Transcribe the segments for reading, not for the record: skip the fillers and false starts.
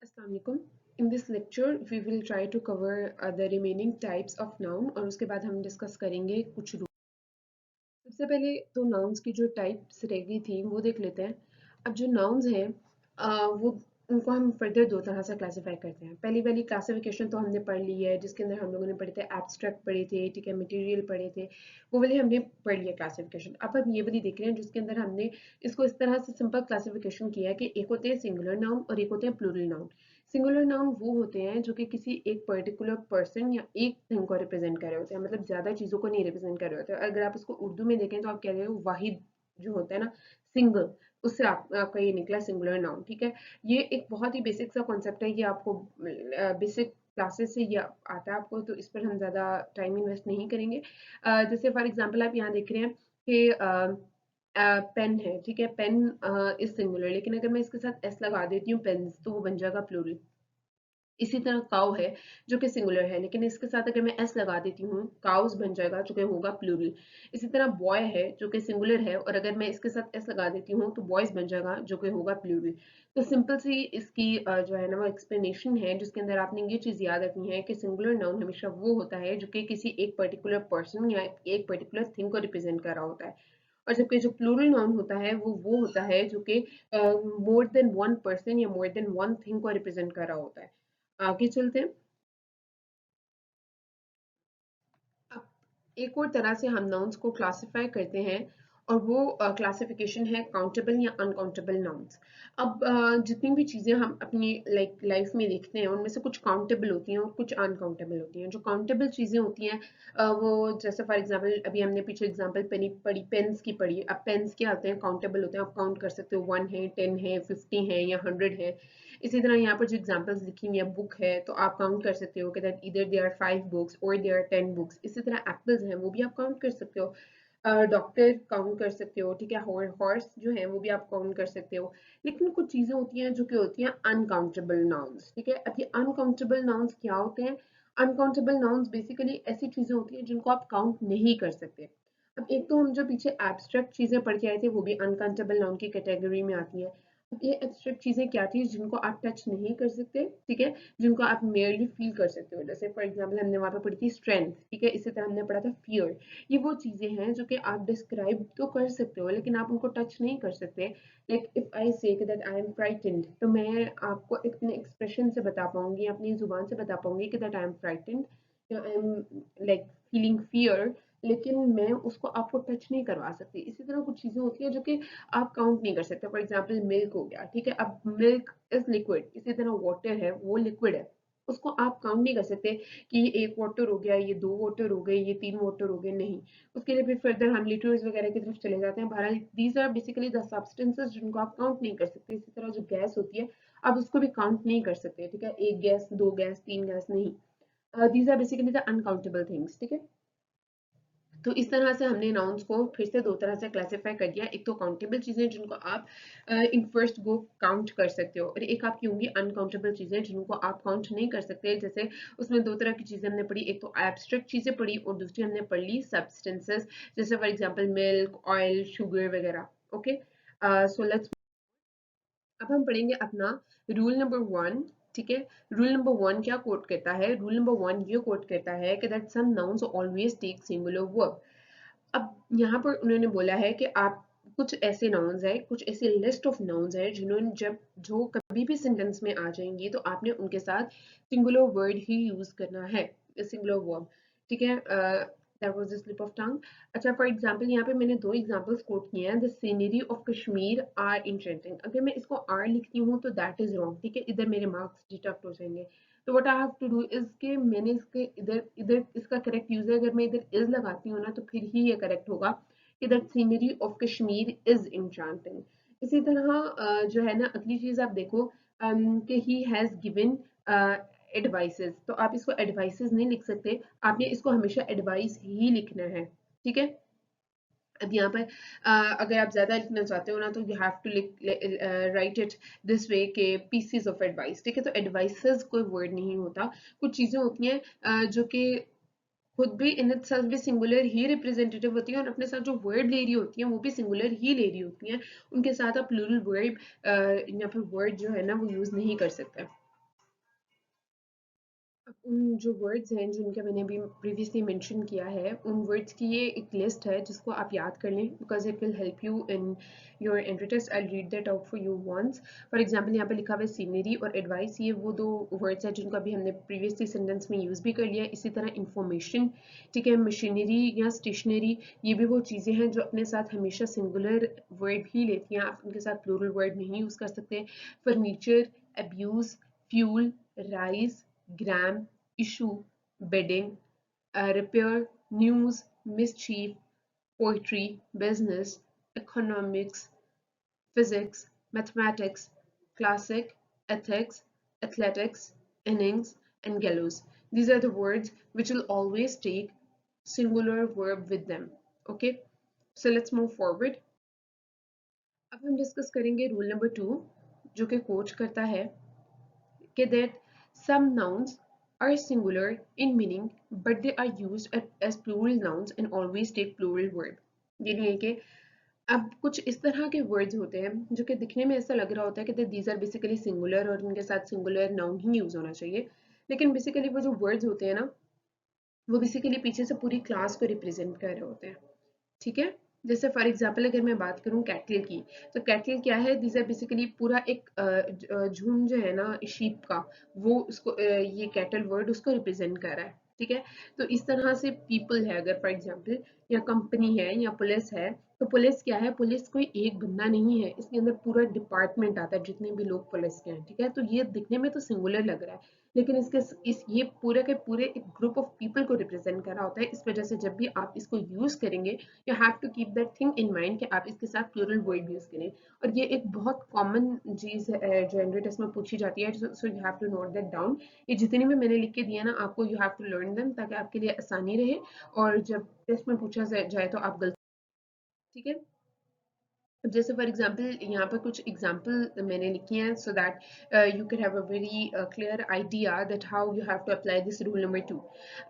Assalamualaikum. In this lecture, we will try to cover the remaining types of noun और उसके बाद हम discuss करेंगे कुछ रूल। सबसे पहले तो नाउन्स की जो टाइप्स रह गई थी वो देख लेते हैं। अब जो नाउन्स हैं वो उनको हम फर्दर दो तरह से क्लासिफाई करते हैं। पहली वाली क्लासिफिकेशन तो हमने पढ़ ली है जिसके अंदर हम लोगों ने पढ़े थे एब्स्ट्रैक्ट पढ़े थे, ठीक है, मटेरियल पढ़े थे, वो वाली हमने पढ़ लिया क्लासिफिकेशन। अब हम ये वाली देख रहे हैं जिसके अंदर हमने इसको इस तरह से सिंपल क्लासिफिकेशन किया है कि एक होते हैं सिंगुलर नाउन और एक होते हैं प्लूरल नाउन। सिंगुलर नाउन वो होते हैं जो कि किसी एक पर्टिकुलर पर्सन या एक थिंग को रिप्रेजेंट कर रहे होते हैं, मतलब ज्यादा चीजों को नहीं रिप्रेजेंट कर रहे होते। अगर आप इसको उर्दू में देखें तो आप कह रहे हो वाहिद जो होता है ना, सिंगल, उससे आपका ये निकला सिंगुलर नाउन, ठीक है। ये एक बहुत ही बेसिक सा कॉन्सेप्ट है, ये आपको बेसिक क्लासेस से ये आता है आपको, तो इस पर हम ज्यादा टाइम इन्वेस्ट नहीं करेंगे। जैसे फॉर एग्जांपल आप यहाँ देख रहे हैं कि पेन है, ठीक है, पेन इज सिंगुलर, लेकिन अगर मैं इसके साथ एस लगा देती हूँ पेन्स तो वो बन जाएगा प्लूरल। इसी तरह काउ है जो कि सिंगुलर है, लेकिन इसके साथ अगर मैं एस लगा देती हूँ काउस बन जाएगा जो कि होगा प्लूरल। इसी तरह बॉय है जो कि सिंगुलर है और अगर मैं इसके साथ एस लगा देती हूँ तो बॉयज बन जाएगा जो कि होगा प्लूरल। तो सिंपल सी इसकी जो है ना वो एक्सप्लेनेशन है जिसके अंदर आपने ये चीज याद रखनी है कि सिंगुलर नाउन हमेशा वो होता है जो कि किसी एक पर्टिकुलर पर्सन या एक पर्टिकुलर थिंग को रिप्रेजेंट कर रहा होता है। और जबकि जो प्लूरल नाउन होता है वो होता है जो कि मोर देन वन पर्सन या मोर देन वन थिंग को रिप्रेजेंट कर रहा होता है। आगे चलते हैं। अब एक और तरह से हम नाउन्स को क्लासिफाई करते हैं और वो क्लासिफिकेशन है काउंटेबल या अनकाउंटेबल नाउन्स। अब जितनी भी चीजें हम अपनी लाइफ में देखते हैं उनमें से कुछ काउंटेबल होती हैं और कुछ अनकाउंटेबल होती हैं। जो काउंटेबल चीजें होती हैं वो जैसे फॉर एग्जांपल अभी हमने पीछे एग्जांपल पढ़ी पेन्स की पढ़ी। अब पेन्स क्या होते हैं, काउंटेबल होते हैं, आप काउंट कर सकते हो, 1 है, 10 है, 50 है या 100 है। इसी तरह यहाँ पर जो एग्जांपल्स लिखी हुई है बुक है तो आप काउंट कर सकते हो कि दैट इधर दे आर 5 बुक्स और दे आर 10 बुक्स। इसी तरह एप्पल्स हैं वो भी आप काउंट कर सकते हो, डॉक्टर काउंट कर सकते हो, ठीक है, हॉर्स जो है वो भी आप काउंट कर सकते हो। लेकिन कुछ चीजें होती हैं जो कि होती हैं अनकाउंटेबल नाउन्स, ठीक है। अब ये अनकाउंटेबल नाउन्स क्या होते हैं? अनकाउंटेबल नाउन्स बेसिकली ऐसी चीजें होती हैं जिनको आप काउंट नहीं कर सकते। अब एक तो हम जो पीछे एब्स्ट्रैक्ट चीजें पढ़ के आए थे वो भी अनकाउंटेबल नाउन की कैटेगरी में आती है। अब ये एब्स्ट्रैक्ट चीजें क्या थी जिनको आप टच नहीं कर सकते, ठीक है, जिनको आप मेयरली फील कर सकते हो। जैसे फॉर एग्जांपल हमने वहां पे पढ़ी थी स्ट्रेंथ, ठीक है, इसी तरह हमने पढ़ा था फियर। ये वो चीजें हैं जो कि आप डिस्क्राइब तो कर सकते हो लेकिन आप उनको टच नहीं कर सकते। Like if I say that I am frightened तो मैं आपको अपने एक्सप्रेशन से बता पाऊंगी, अपनी जुबान से बता पाऊंगी कि दैट आई एम फ्राइटेंड या I am like feeling fear, लेकिन मैं उसको आपको टच नहीं करवा सकती। इसी तरह कुछ चीजें होती हैं जो कि आप काउंट नहीं कर सकते। फॉर एग्जाम्पल मिल्क हो गया, ठीक है, अब मिल्क इज लिक्विड, इसी तरह वाटर है वो लिक्विड है, उसको आप काउंट नहीं कर सकते कि ये एक वाटर हो गया, ये दो वाटर हो गए, ये तीन वाटर हो गए, नहीं। उसके लिए फिर फर्दर हम लिटर्स वगैरह की तरफ चले जाते हैं। बहरहाल these are basically the substances जिनको आप काउंट नहीं कर सकते। इसी तरह जो गैस होती है आप उसको भी काउंट नहीं कर सकते, ठीक है, एक गैस, दो गैस, तीन गैस, नहीं। These are basically the uncountable things, ठीक है। तो इस तरह से हमने नाउन्स को फिर से दो तरह से क्लासिफाई कर दिया। एक तो काउंटेबल चीजें जिनको आप इन फर्स्ट गो काउंट कर सकते हो और एक आपकी होंगी अनकाउंटेबल चीजें जिनको आप काउंट नहीं कर सकते। जैसे उसमें दो तरह की चीजें हमने पढ़ी, एक तो एब्स्ट्रैक्ट चीजें पढ़ी और दूसरी हमने पढ़ ली सब्सटेंसेस, जैसे for example milk, oil, sugar वगैरह। ओके, सो लेट्स अब हम पढ़ेंगे अपना रूल नंबर 1, ठीक है। रूल नंबर 1 क्या कोट करता है? रूल नंबर 1 ये कोट करता है कि that some nouns always take singular verb. अब यहाँ पर उन्होंने बोला है कि आप कुछ ऐसे नाउन्स है, कुछ ऐसी लिस्ट ऑफ नाउन्स है जिन्होंने जब जो कभी भी सेंटेंस में आ जाएंगी तो आपने उनके साथ सिंगुलर वर्ड ही यूज करना है, सिंगुलर वर्ब, ठीक है। That was the slip of tongue. अच्छा, फॉर एग्जांपल यहाँ पे मैंने दो एग्जांपल्स कोट किए हैं। The scenery of Kashmir are interesting. अगर मैं इसको आर लिखती हूँ तो दैट इज रॉन्ग, ठीक है, इधर मेरे मार्क्स डिडक्ट हो जाएंगे। तो what I have to do is के मैंने इसके इधर इधर इसका करेक्ट यूज है, अगर मैं इधर इज लगाती हूँ ना तो फिर ही ये करेक्ट होगा कि that scenery of Kashmir is enchanting. इसी तरह जो है ना अगली चीज आप देखो कि ही हैज गिवन एडवाइसेस, तो आप इसको एडवाइसेस नहीं लिख सकते, आपने इसको हमेशा एडवाइस ही लिखना है, ठीक है। अब यहाँ पर अगर आप ज्यादा लिखना चाहते हो ना तो you have to write it this way के पीसेस ऑफ एडवाइस, ठीक है। तो एडवाइसेस कोई वर्ड नहीं होता, कुछ चीजें होती हैं जो कि खुद भी इन इटसेल्फ भी सिंगुलर ही रिप्रेजेंटेटिव होती है और अपने साथ जो वर्ड ले रही होती हैं वो भी सिंगुलर ही ले रही होती हैं। उनके साथ आप प्लूरल वर्ब या फिर वर्ड जो है ना वो यूज नहीं कर सकते। उन जो वर्ड्स हैं जिनका मैंने अभी प्रीवियसली मेंशन किया है, उन वर्ड्स की ये एक लिस्ट है जिसको आप याद कर लें, because it will help you in your entry test. I read that out for you once. For example यहाँ पे लिखा हुआ है सीनरी और एडवाइस, ये वो दो वर्ड्स हैं जिनको अभी हमने प्रीवियसली सेंटेंस में यूज़ भी कर लिया है। इसी तरह इंफॉर्मेशन, ठीक है, मशीनरी या स्टेशनरी, ये भी वो चीज़ें हैं जो अपने साथ हमेशा सिंगुलर वर्ड ही लेती हैं, आप उनके साथ प्लूरल वर्ड नहीं यूज़ कर सकते। Furniture, abuse, fuel, rice, gram, issue, bedding, repair, news, mischief, poetry, business, economics, physics, mathematics, classic, ethics, athletics, innings, and gallows. These are the words which will always take singular verb with them. Okay, so let's move forward. अब हम discuss करेंगे rule number 2, जो कि coach करता है कि that some nouns are singular in meaning but they are used as plural nouns and always take plural verb। यानी है कि अब कुछ इस तरह के वर्ड्स होते हैं जो कि दिखने में ऐसा लग रहा होता है कि दीज आर बेसिकली सिंगुलर और इनके साथ सिंगुलर नाउन ही यूज होना चाहिए, लेकिन बेसिकली वो जो वर्ड्स होते हैं ना, वो बेसिकली पीछे से पूरी क्लास को रिप्रेजेंट कर रहे होते हैं, ठीक है। जैसे फॉर एग्जांपल अगर मैं बात करूं कैटल की, तो कैटल क्या है, दिस आर बेसिकली पूरा एक झुंड जो है ना शीप का, वो उसको ये कैटल वर्ड उसको रिप्रेजेंट कर रहा है, ठीक है। तो इस तरह से पीपल है, अगर फॉर एग्जांपल या कंपनी है या पुलिस है, तो पुलिस क्या है, पुलिस कोई एक बंदा नहीं है, इसके अंदर पूरा डिपार्टमेंट आता है, जितने भी लोग पुलिस के हैं, ठीक है। तो ये दिखने में तो सिंगुलर लग रहा है, लेकिन इसके इस ये पूरे के पूरे एक ग्रुप ऑफ पीपल को रिप्रेजेंट कर रहा होता है। इस वजह से जब भी आप इसको यूज करेंगे, you have to keep that thing in mind कि आप इसके साथ प्लूरल वर्ड यूज करें। और ये एक बहुत कॉमन चीज है जो एंट्री टेस्ट में पूछी जाती है, so you have to note that down. ये जितनी भी मैंने लिख के दिया ना आपको, you have to learn them ताकि आपके लिए आसानी रहे, और जब टेस्ट में पूछा जाए तो आप गलती, ठीक है। अब जैसे फॉर एग्जांपल यहाँ पर कुछ एग्जांपल मैंने लिखी हैं so that you can have a very clear idea that how you have to apply this rule number 2।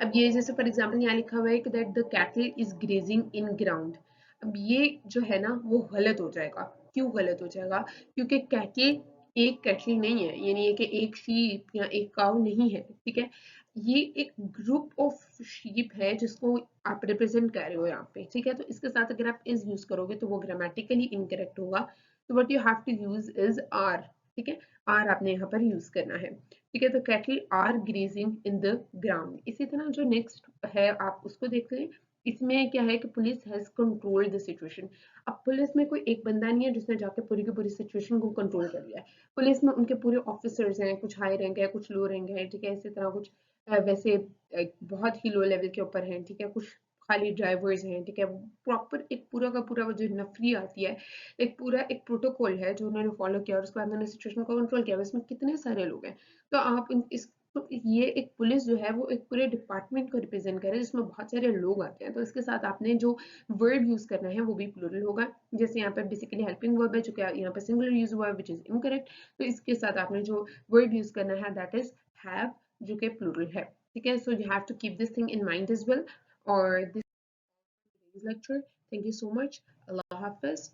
अब ये जैसे फॉर एग्जांपल यहाँ लिखा हुआ है कि that the cattle is grazing in ground. अब ये जो है ना वो गलत हो जाएगा। क्यों गलत हो जाएगा? क्योंकि कैटल एक कैटल नहीं है, यानी ये कि एक शीप या एक काऊ नहीं है, ठीक है। ये एक ग्रुप ऑफ शीप है जिसको आप रिप्रेजेंट कर रहे हो यहाँ पे, ठीक है। तो इसके साथ अगर आप इज यूज करोगे तो वो ग्रामेटिकली इनकरेक्ट होगा। तो what you have to use is are, ठीक है। आर आपने यहाँ पर यूज करना है, ठीक है। तो cattle are grazing in the ground. इसी तरह जो नेक्स्ट है आप उसको देख लें। इसमें क्या है कि police has controlled the situation. अब पुलिस में कोई एक बंदा नहीं है जिसने जाके पूरी की पूरी सिचुएशन को कंट्रोल कर लिया है। पुलिस में उनके पूरे ऑफिसर्स हैं, कुछ हाई रैंक है, कुछ लो रैंक है, ठीक है। इसी तरह कुछ वैसे बहुत ही लो लेवल के ऊपर हैं, ठीक है। कुछ खाली ड्राइवर्स हैं, ठीक है। प्रॉपर एक पूरा का पूरा वो जो नफरी आती है, एक पूरा एक प्रोटोकॉल है जो उन्होंने फॉलो किया और उसके बाद उन्होंने सिचुएशन को कंट्रोल किया। इसमें कितने सारे लोग हैं, तो आप इस तो ये एक पुलिस जो है वो एक पूरे डिपार्टमेंट को रिप्रेजेंट करे जिसमें बहुत सारे लोग आते हैं। तो इसके साथ आपने जो वर्ड यूज करना है वो भी प्लूरल होगा। जैसे यहाँ पे बेसिकली हेल्पिंग वर्ब है जो कि यहाँ पे सिंगुलर यूज हुआ है विच इज इनकरेक्ट। तो इसके साथ आपने जो वर्ड यूज करना है दैट इज हैव, जो कि प्लूरल है, ठीक है। So you have to keep this thing in mind as well. और this lecture, thank you so much, Allah Hafiz.